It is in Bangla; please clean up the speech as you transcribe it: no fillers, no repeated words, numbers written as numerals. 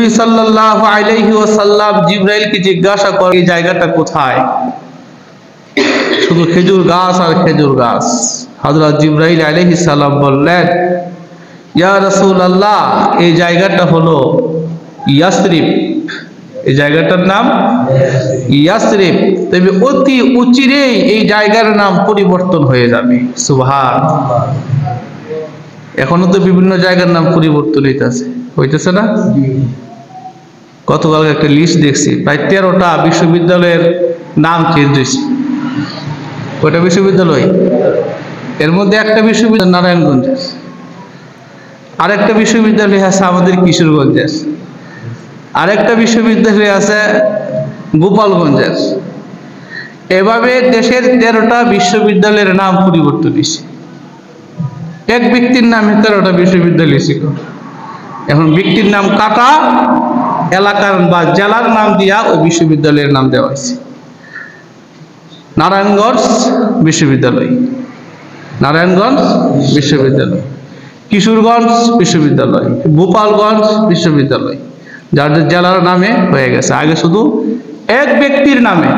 নবী সাল্লাল্লাহু আলাইহি ওয়াসাল্লাম জিবরাইলকে জিজ্ঞাসা করে এই জায়গাটা কোথায়? শুধু খেজুর গাছ আর খেজুর গাছ। হযরত জিবরাইল আলাইহিস সালাম বললেন, ইয়া রাসূলুল্লাহ, এই জায়গাটা হলো ইয়াসরিব। এই জায়গাটার নাম ইয়াসরিব। তবে অতি অচিরেই এই জায়গার নাম পরিবর্তন হয়ে যাবে। সুবহানাল্লাহ। এখনো তো বিভিন্ন জায়গার নাম পরিবর্তন হইতেছে না? গতকাল একটা লিস্ট দেখছি, প্রায় 13টা বিশ্ববিদ্যালয়ের নাম চেঞ্জ হয়েছে। কয়টা বিশ্ববিদ্যালয়? এর মধ্যে একটা বিশ্ববিদ্যালয় নারায়ণগঞ্জে, আরেকটা বিশ্ববিদ্যালয় আছে আমাদের কিশোরগঞ্জের, আরেকটা বিশ্ববিদ্যালয় আছে গোপালগঞ্জের। এভাবে দেশের 13টা বিশ্ববিদ্যালয়ের নাম পরিবর্তন হয়েছে। এক ব্যক্তির নামে 13টা বিশ্ববিদ্যালয় ছিল, এখন ব্যক্তির নাম কাটা, এলাকার বা জেলার নাম দিয়া ওই বিশ্ববিদ্যালয়ের নাম দেওয়া হয়েছে। নারায়ণগঞ্জ বিশ্ববিদ্যালয়, নারায়ণগঞ্জ বিশ্ববিদ্যালয়, কিশোরগঞ্জ বিশ্ববিদ্যালয়, গোপালগঞ্জ বিশ্ববিদ্যালয়, যাদের জেলার নামে হয়ে গেছে। আগে শুধু এক ব্যক্তির নামে